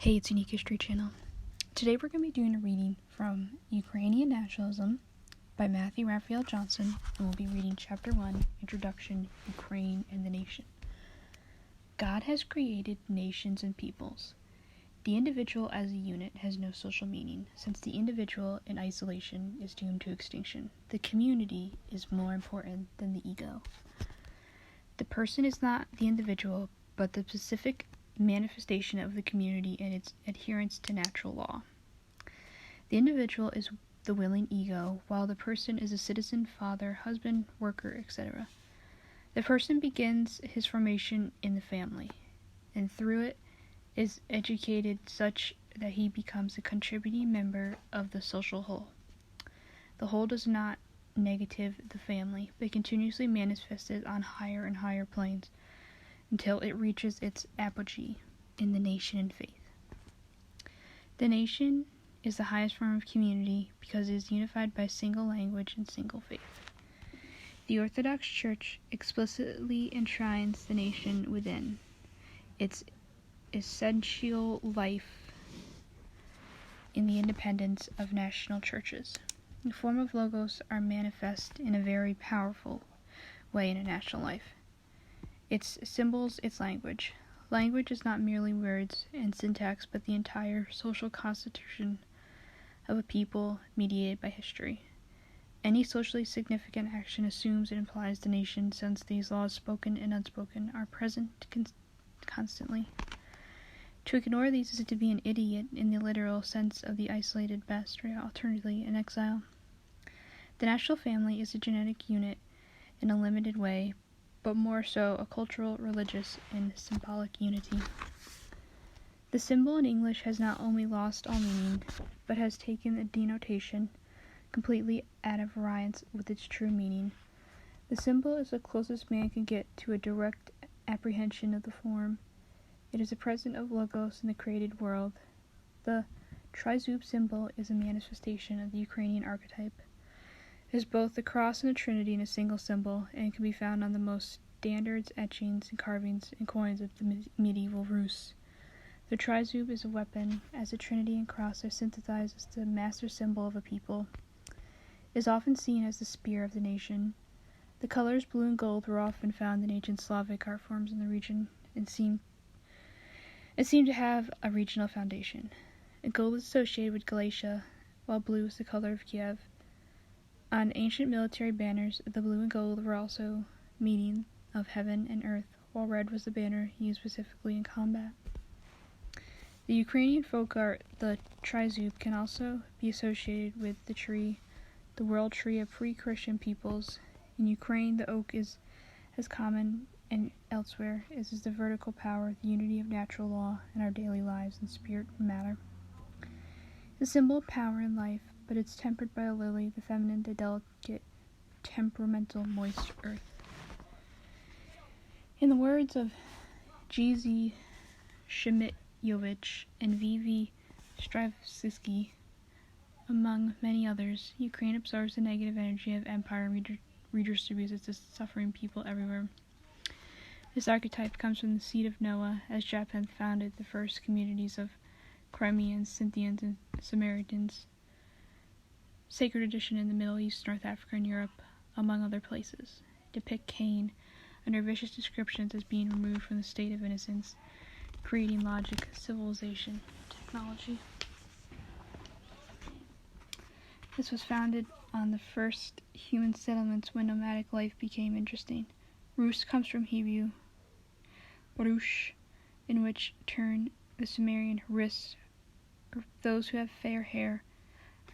Hey, it's Unique History Channel. Today we're going to be doing a reading from Ukrainian Nationalism by Matthew Raphael Johnson, and we'll be reading Chapter 1, Introduction, Ukraine and the Nation. God has created nations and peoples. The individual as a unit has no social meaning, since the individual in isolation is doomed to extinction. The community is more important than the ego. The person is not the individual, but the specific manifestation of the community and its adherence to natural law. The individual is the willing ego, while the person is a citizen, father, husband, worker, etc. The person begins his formation in the family, and through it is educated such that he becomes a contributing member of the social whole. The whole does not negative the family, but continuously manifests it on higher and higher planes, until it reaches its apogee in the nation and faith. The nation is the highest form of community because it is unified by single language and single faith. The Orthodox Church explicitly enshrines the nation within its essential life in the independence of national churches. The form of logos are manifest in a very powerful way in a national life. Its symbols, its language. Language is not merely words and syntax, but the entire social constitution of a people mediated by history. Any socially significant action assumes and implies the nation, since these laws, spoken and unspoken, are present constantly. To ignore these is to be an idiot in the literal sense of the isolated best, or alternatively an exile. The national family is a genetic unit in a limited way, but more so a cultural, religious, and symbolic unity. The symbol in English has not only lost all meaning, but has taken a denotation completely out of variance with its true meaning. The symbol is the closest man can get to a direct apprehension of the form. It is a present of logos in the created world. The trizub symbol is a manifestation of the Ukrainian archetype. It is both the cross and the Trinity in a single symbol, and can be found on the most standards, etchings, and carvings and coins of the medieval Rus. The trizub is a weapon, as the Trinity and cross are synthesized as the master symbol of a people. It is often seen as the spear of the nation. The colors blue and gold were often found in ancient Slavic art forms in the region, and seem to have a regional foundation. Gold is associated with Galatia, while blue is the color of Kiev. On ancient military banners, the blue and gold were also meaning of heaven and earth, while red was the banner used specifically in combat. The Ukrainian folk art, the trizub, can also be associated with the tree, the world tree of pre-Christian peoples. In Ukraine, the oak is as common and elsewhere as is the vertical power, the unity of natural law in our daily lives in spirit and matter. The symbol of power and life, but it's tempered by a lily, the feminine, the delicate, temperamental, moist earth. In the words of G.Z. Shemitovich and V.V. Stravsky, among many others, Ukraine absorbs the negative energy of empire and redistributes it to suffering people everywhere. This archetype comes from the seed of Noah, as Japan founded the first communities of Crimeans, Scythians, and Samaritans. Sacred tradition in the Middle East, North Africa, and Europe, among other places, depict Cain under vicious descriptions as being removed from the state of innocence, creating logic, civilization, technology. This was founded on the first human settlements when nomadic life became interesting. Rus comes from Hebrew Rush, in which turn the Sumerian Ris, or those who have fair hair,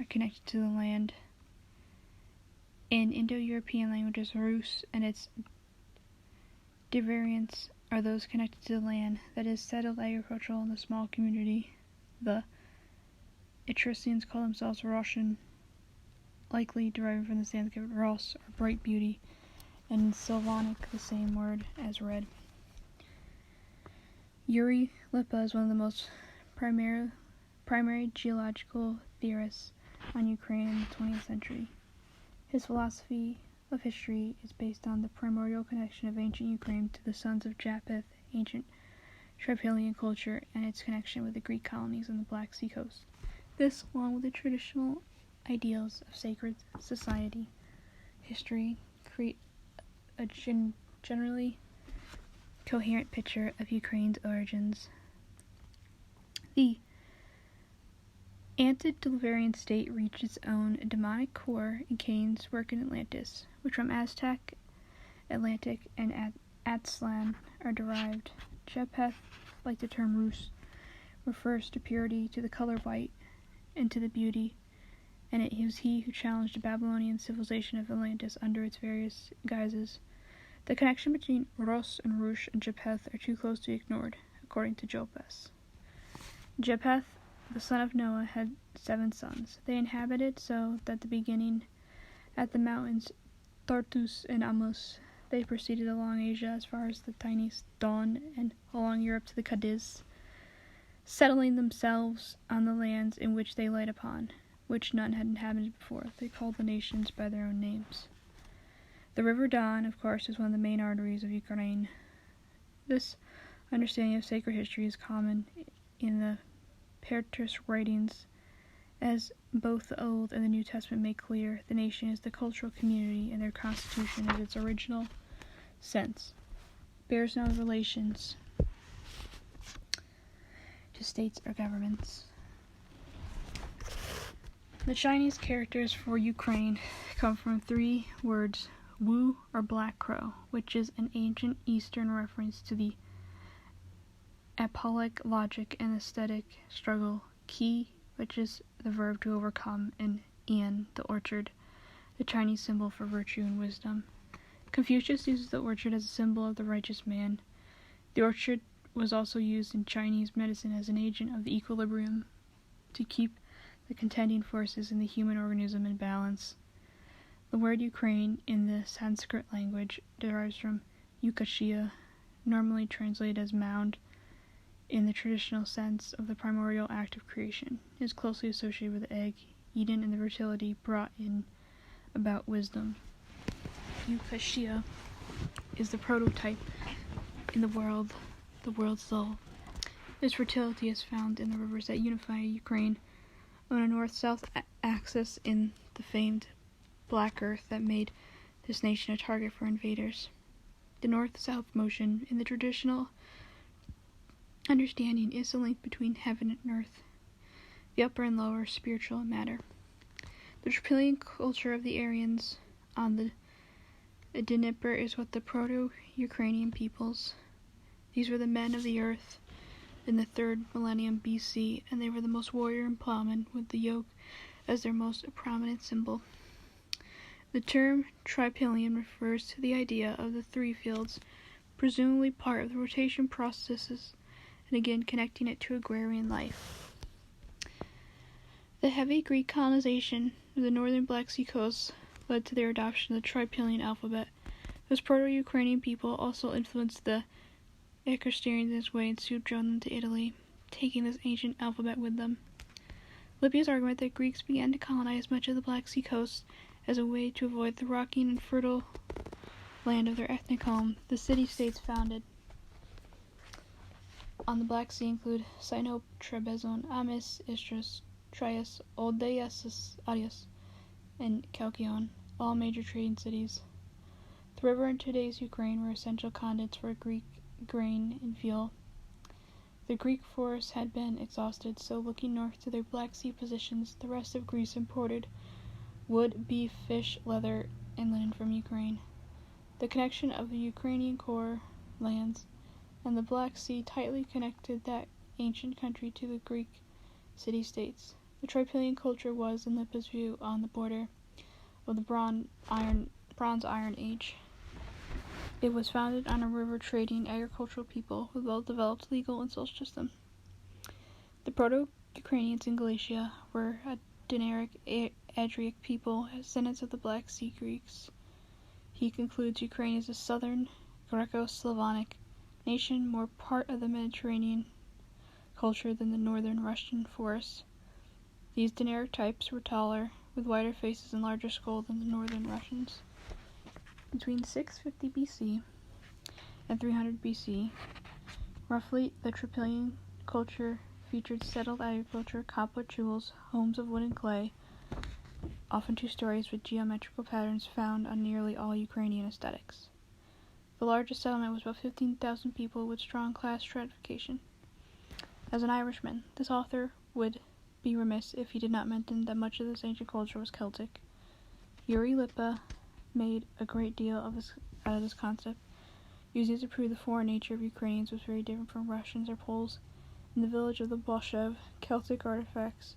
are connected to the land. In Indo-European languages, Rus and its derivatives are those connected to the land, that is, settled agricultural in the small community. The Etruscans call themselves Roshan, likely deriving from the Sanskrit Ros, or bright beauty, and in Slavonic the same word as red. Yuri Lipa is one of the most primary geological theorists on Ukraine in the 20th century. His philosophy of history is based on the primordial connection of ancient Ukraine to the sons of Japheth, ancient Trypillian culture and its connection with the Greek colonies on the Black Sea coast. This, along with the traditional ideals of sacred society, history, create a generally coherent picture of Ukraine's origins. The antediluvian state reached its own demonic core in Cain's work in Atlantis, which from Aztec, Atlantic, and Aztlan are derived. Japheth, like the term Rus, refers to purity, to the color white, and to the beauty, and it was he who challenged the Babylonian civilization of Atlantis under its various guises. The connection between Ros and Rush and Japheth are too close to be ignored, according to Jopas. Japheth, the son of Noah, had 7 sons. They inhabited so that the beginning at the mountains Tartus and Amos. They proceeded along Asia as far as the tiny Don and along Europe to the Cadiz, settling themselves on the lands in which they light upon, which none had inhabited before. They called the nations by their own names. The river Don, of course, is one of the main arteries of Ukraine. This understanding of sacred history is common in the Petrus writings, as both the Old and the New Testament make clear. The nation is the cultural community, and their constitution is its original sense. Bears no relations to states or governments. The Chinese characters for Ukraine come from 3 words: Wu, or black crow, which is an ancient Eastern reference to the apolitic logic and aesthetic struggle; Qi, which is the verb to overcome; and Yan, the orchard, the Chinese symbol for virtue and wisdom. Confucius uses the orchard as a symbol of the righteous man. The orchard was also used in Chinese medicine as an agent of the equilibrium to keep the contending forces in the human organism in balance. The word Ukraine in the Sanskrit language derives from Ukashia, normally translated as mound, in the traditional sense of the primordial act of creation. It is closely associated with the egg, Eden, and the fertility brought in about wisdom. Ukashia is the prototype in the world's soul. This fertility is found in the rivers that unify Ukraine on a north-south axis in the famed Black Earth that made this nation a target for invaders. The north-south motion, in the traditional understanding, is the link between heaven and earth, the upper and lower, spiritual and matter. The Trypillian culture of the Aryans on the Dnieper is what the Proto-Ukrainian peoples. These were the men of the earth in the 3rd millennium BC, and they were the most warrior and plowmen, with the yoke as their most prominent symbol. The term Trypillian refers to the idea of the 3 fields, presumably part of the rotation processes, and again connecting it to agrarian life. The heavy Greek colonization of the northern Black Sea coast led to their adoption of the Trypillian alphabet. Those Proto-Ukrainian people also influenced the Equestrians in this way and soon drove them to Italy, taking this ancient alphabet with them. Libya's argument that Greeks began to colonize much of the Black Sea coast as a way to avoid the rocky and fertile land of their ethnic home. The city-states founded on the Black Sea include Sinope, Trebizond, Amis, Istros, Trias, Odysseus, Arius, and Chalcedon, all major trading cities. The river and today's Ukraine were essential conduits for Greek grain and fuel. The Greek forests had been exhausted, so looking north to their Black Sea positions, the rest of Greece imported wood, beef, fish, leather, and linen from Ukraine. The connection of the Ukrainian core lands and the Black Sea tightly connected that ancient country to the Greek city-states. The Trypillian culture was, in Lipa's view, on the border of the Bronze Iron Age. It was founded on a river-trading agricultural people with well-developed legal and social system. The Proto-Ukrainians in Galatia were a Dinaric Adriatic people, descendants of the Black Sea Greeks. He concludes Ukraine is a southern Greco-Slavonic nation, more part of the Mediterranean culture than the northern Russian forests. These Dinaric types were taller, with wider faces and larger skulls than the northern Russians. Between 650 BC and 300 BC, Roughly, the Tripolian culture featured settled agriculture, copwood jewels, homes of wood and clay, often 2 stories with geometrical patterns found on nearly all Ukrainian aesthetics. The largest settlement was about 15,000 people with strong class stratification. As an Irishman, this author would be remiss if he did not mention that much of this ancient culture was Celtic. Yuri Lipa made a great deal out of this concept, using it to prove the foreign nature of Ukrainians was very different from Russians or Poles. In the village of the Bolshev, Celtic artifacts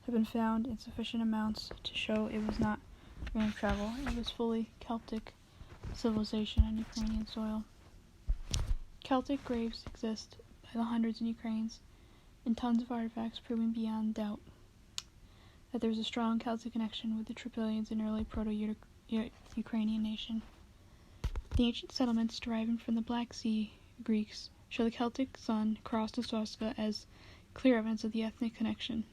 have been found in sufficient amounts to show it was not random travel. It was fully Celtic civilization on Ukrainian soil. Celtic graves exist by the hundreds in Ukraine, and tons of artifacts proving beyond doubt that there was a strong Celtic connection with the Tripolians and early Proto-Ukrainian nation. The ancient settlements deriving from the Black Sea Greeks show the Celtic sun, cross, and swastika as clear evidence of the ethnic connection.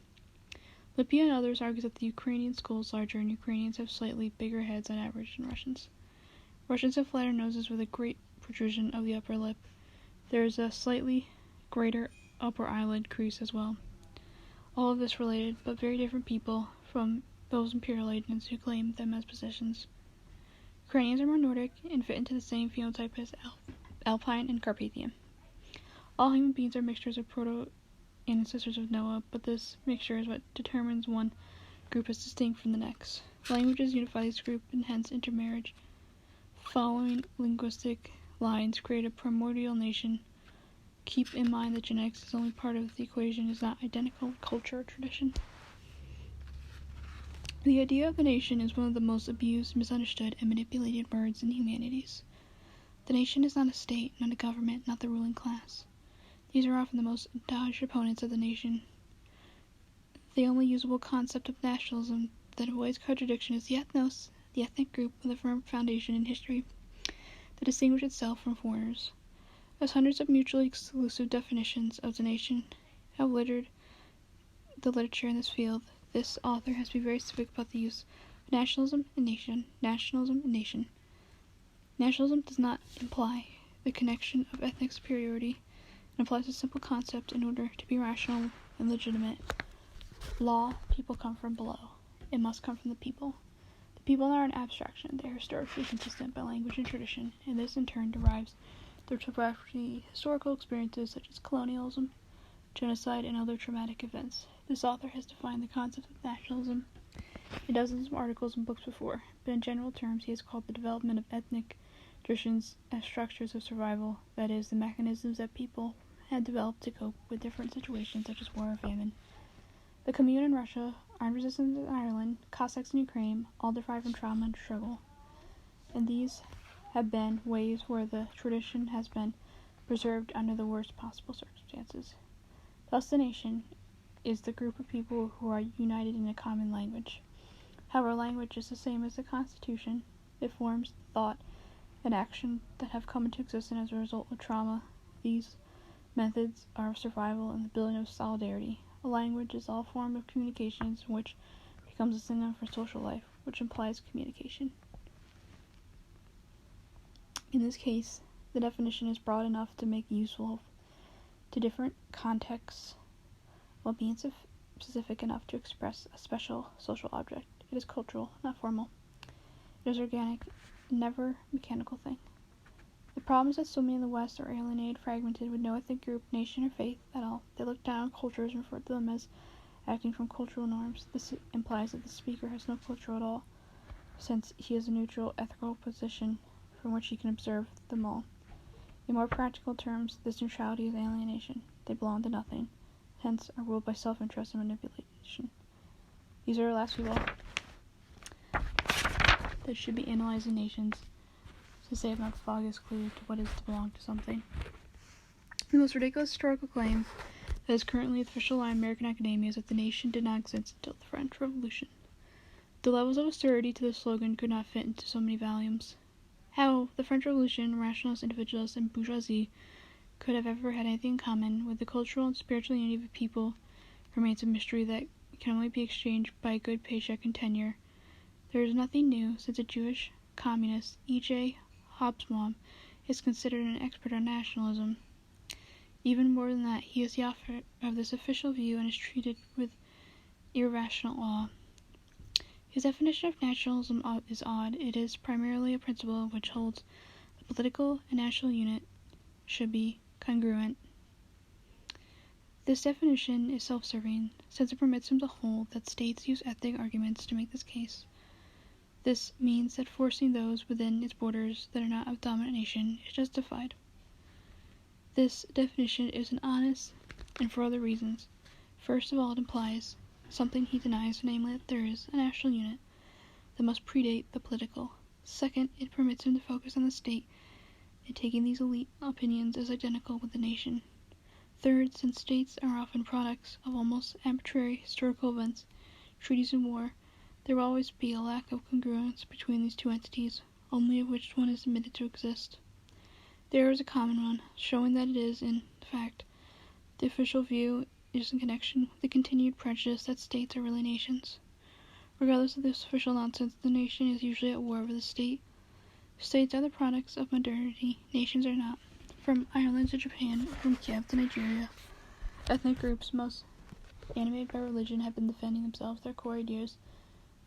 Lipia and others argue that the Ukrainian skull is larger and Ukrainians have slightly bigger heads on average than Russians. Russians have flatter noses with a great protrusion of the upper lip. There is a slightly greater upper eyelid crease as well. All of this related, but very different people from those imperial agents who claim them as possessions. Ukrainians are more Nordic and fit into the same phenotype as Alpine and Carpathian. All human beings are mixtures of proto-ancestors of Noah, but this mixture is what determines one group as distinct from the next. Languages unify this group and hence intermarriage. Following linguistic lines create a primordial nation. Keep in mind that genetics is only part of the equation, is not identical with culture or tradition. The idea of a nation is one of the most abused, misunderstood, and manipulated words in humanities. The nation is not a state, not a government, not the ruling class. These are often the most dodged opponents of the nation. The only usable concept of nationalism that avoids contradiction is the ethnos, the ethnic group with a firm foundation in history that distinguishes itself from foreigners. As hundreds of mutually exclusive definitions of the nation have littered the literature in this field, this author has to be very specific about the use of nationalism and nation. Nationalism and nation. Nationalism does not imply the connection of ethnic superiority. It implies a simple concept in order to be rational and legitimate. Law, people come from below. It must come from the people. The people are an abstraction. They are historically consistent by language and tradition, and this in turn derives their topography, historical experiences such as colonialism, genocide, and other traumatic events. This author has defined the concept of nationalism in dozens of articles and books before, but in general terms he has called the development of ethnic traditions as structures of survival, that is, the mechanisms that people had developed to cope with different situations such as war or famine. The Commune in Russia, armed resistance in Ireland, Cossacks in Ukraine, all derive from trauma and struggle, and these have been ways where the tradition has been preserved under the worst possible circumstances. Thus the nation is the group of people who are united in a common language. However, language is the same as the Constitution. It forms thought and action that have come into existence as a result of trauma. These methods are of survival and the building of solidarity. A language is all form of communications which becomes a synonym for social life, which implies communication. In this case, the definition is broad enough to make useful to different contexts while being specific enough to express a special social object. It is cultural, not formal. It is organic, never mechanical thing. The problem is that so many in the West are alienated, fragmented, with no ethnic group, nation, or faith at all. They look down on cultures and refer to them as acting from cultural norms. This implies that the speaker has no culture at all, since he has a neutral ethical position from which he can observe them all. In more practical terms, this neutrality is alienation. They belong to nothing, hence are ruled by self-interest and manipulation. These are the last people that should be analyzing nations, since they have not the foggiest clue to what is to belong to something. The most ridiculous historical claim that is currently the official line in American academia is that the nation did not exist until the French Revolution. The levels of absurdity to this slogan could not fit into so many volumes. How the French Revolution, rationalists, individualists, and bourgeoisie could have ever had anything in common with the cultural and spiritual unity of a people remains a mystery that can only be exchanged by a good paycheck and tenure. There is nothing new, since a Jewish communist, E.J. Hobsbawm, is considered an expert on nationalism. Even more than that, he is the author of this official view and is treated with irrational awe. His definition of nationalism is odd. It is primarily a principle which holds the political and national unit should be congruent. This definition is self-serving, since it permits him to hold that states use ethnic arguments to make this case. This means that forcing those within its borders that are not of dominant nation is justified. This definition isn't honest, and for other reasons. First of all, it implies something he denies, namely that there is a national unit that must predate the political. Second, it permits him to focus on the state and taking these elite opinions as identical with the nation. Third, since states are often products of almost arbitrary historical events, treaties and war, there will always be a lack of congruence between these two entities, only of which one is admitted to exist. There is a common one, showing that it is, in fact, the official view is in connection with the continued prejudice that states are really nations. Regardless of this official nonsense, the nation is usually at war with the state. States are the products of modernity, nations are not. From Ireland to Japan, from Kiev to Nigeria, ethnic groups most animated by religion have been defending themselves, their core ideas,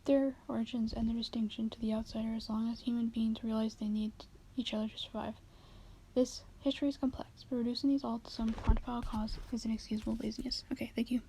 their origins, and their distinction to the outsider as long as human beings realize they need each other to survive. This history is complex, but reducing these all to some quantifiable cause is inexcusable laziness. Okay, thank you.